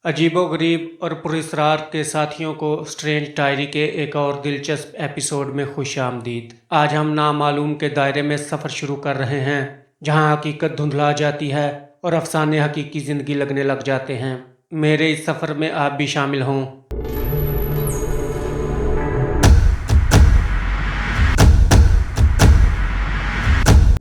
अजीबोगरीब और पुरस्रार के साथियों को स्ट्रेंज डायरी के एक और दिलचस्प एपिसोड में खुश आमदीद। आज हम नामालूम के दायरे में सफ़र शुरू कर रहे हैं, जहां हकीकत धुंधला जाती है और अफसाने हकीकी ज़िंदगी लगने लग जाते हैं। मेरे इस सफ़र में आप भी शामिल हों।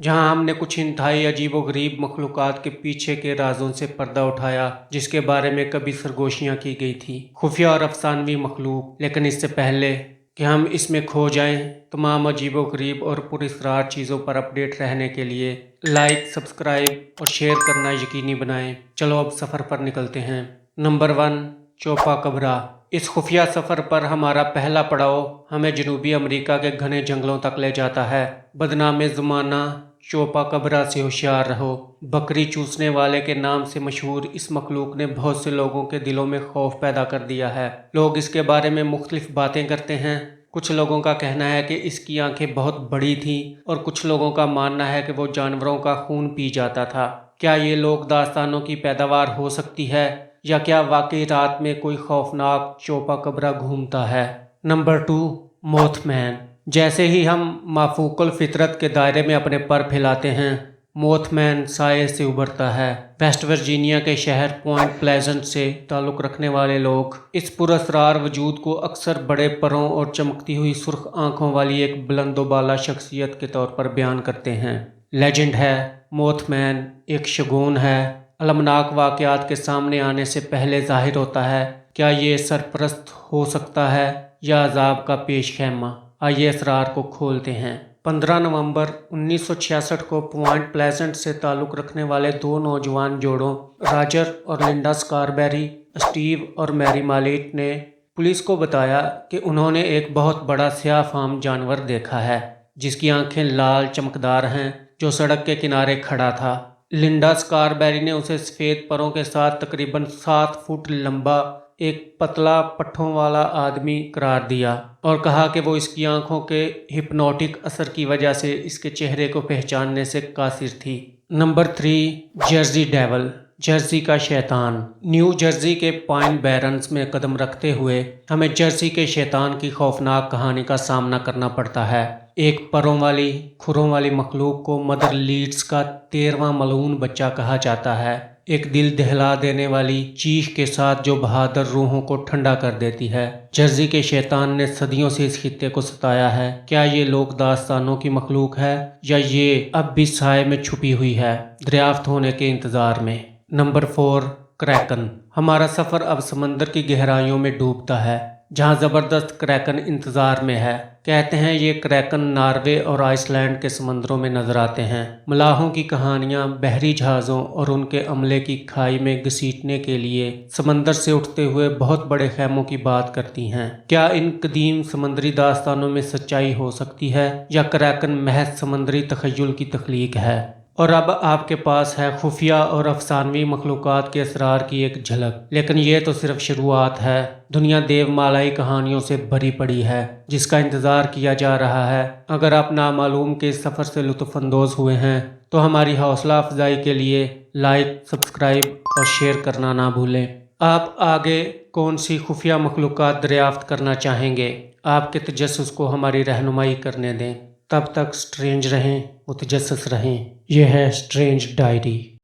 जहां हमने कुछ इंतहाई अजीबोगरीब मखलूक़ात के पीछे के राजों से पर्दा उठाया, जिसके बारे में कभी सरगोशियां की गई थी, खुफिया और अफसानवी मखलूक। लेकिन इससे पहले कि हम इसमें खो जाएं, तमाम अजीबोगरीब और पुरस्रार चीज़ों पर अपडेट रहने के लिए लाइक, सब्सक्राइब और शेयर करना यकीनी बनाएं। चलो अब सफ़र पर निकलते हैं। नंबर 1, चोपाकबरा। इस खुफिया सफ़र पर हमारा पहला पड़ाव हमें जनूबी अमेरिका के घने जंगलों तक ले जाता है। बदनामे ज़माना चोपाकबरा से होशियार रहो। बकरी चूसने वाले के नाम से मशहूर इस मखलूक ने बहुत से लोगों के दिलों में खौफ पैदा कर दिया है। लोग इसके बारे में मुख्तलिफ बातें करते हैं। कुछ लोगों का कहना है कि इसकी आंखें बहुत बड़ी थीं और कुछ लोगों का मानना है कि वो जानवरों का खून पी जाता था। क्या ये लोग दास्तानों की पैदावार हो सकती है, या क्या वाकई रात में कोई खौफनाक चोपाकबरा घूमता है? Number 2, Mothman. जैसे ही हम माफूकुल फितरत के दायरे में अपने पर फैलाते हैं, मोथमैन साये से उभरता है। वेस्ट वर्जीनिया के शहर पॉइंट प्लेजेंट से ताल्लुक़ रखने वाले लोग इस पुरस्रार वजूद को अक्सर बड़े परों और चमकती हुई सुर्ख आंखों वाली एक बुलंदोबाला शख्सियत के तौर पर बयान करते हैं। लेजेंड है, मोथमैन एक शगुन है। अलमनाक वाक़यात के सामने आने से पहले ज़ाहिर होता है। क्या ये सरपरस्त हो सकता है या अजाब का पेश खैमा? आइए असरार को खोलते हैं। 15 नवंबर 1966 को पॉइंट प्लेजेंट से ताल्लुक़ रखने वाले दो नौजवान जोड़ों रॉजर और लिंडा स्कारबेरी, स्टीव और मैरी मालिट ने पुलिस को बताया कि उन्होंने एक बहुत बड़ा स्याह फाम जानवर देखा है, जिसकी आंखें लाल चमकदार हैं, जो सड़क के किनारे खड़ा था। लिंडा स्कारबेरी ने उसे सफ़ेद परों के साथ तकरीबन 7 फुट लंबा एक पतला पट्ठों वाला आदमी करार दिया और कहा कि वो इसकी आंखों के हिप्नोटिक असर की वजह से इसके चेहरे को पहचानने से कासिर थी। नंबर 3, जर्सी डेविल, जर्सी का शैतान। न्यू जर्सी के पाइन बैरन्स में कदम रखते हुए हमें जर्सी के शैतान की खौफनाक कहानी का सामना करना पड़ता है। एक परों वाली खुरों वाली मखलूक को मदर लीड्स का 13वां मलून बच्चा कहा जाता है। एक दिल दहला देने वाली चीख के साथ जो बहादुर रूहों को ठंडा कर देती है। जर्सी के शैतान ने सदियों से इस खित्ते को सताया है। क्या ये लोक दास्तानों की मखलूक है, या ये अब भी साए में छुपी हुई है, दरियाफ्त होने के इंतज़ार में? Number 4, Kraken. हमारा सफ़र अब समंदर की गहराइयों में डूबता है, जहां ज़बरदस्त क्रैकन इंतज़ार में है। कहते हैं ये क्रैकन नॉर्वे और आइसलैंड के समंदरों में नजर आते हैं। मलाहों की कहानियां बहरी जहाज़ों और उनके अमले की खाई में घसीटने के लिए समंदर से उठते हुए बहुत बड़े खैमों की बात करती हैं। क्या इन कदीम समंदरी दास्तानों में सच्चाई हो सकती है, या क्रैकन महज समंदरी तखय्युल की तख्लीक है? और अब आपके पास है खुफिया और अफसानवी मखलूक़ात के असरार की एक झलक। लेकिन ये तो सिर्फ शुरुआत है। दुनिया देवमालाई कहानियों से भरी पड़ी है, जिसका इंतज़ार किया जा रहा है। अगर आप नामालूम के इस सफ़र से लुत्फ़अंदोज़ हुए हैं, तो हमारी हौसला अफजाई के लिए लाइक, सब्सक्राइब और शेयर करना ना भूलें। आप आगे कौन सी खुफिया मखलूक़ात दरियाफ्त करना चाहेंगे? आपके तजस्सुस को हमारी रहनुमाई करने दें। तब तक स्ट्रेंज रहें, मुतजस्सिस रहें। यह है स्ट्रेंज डायरी।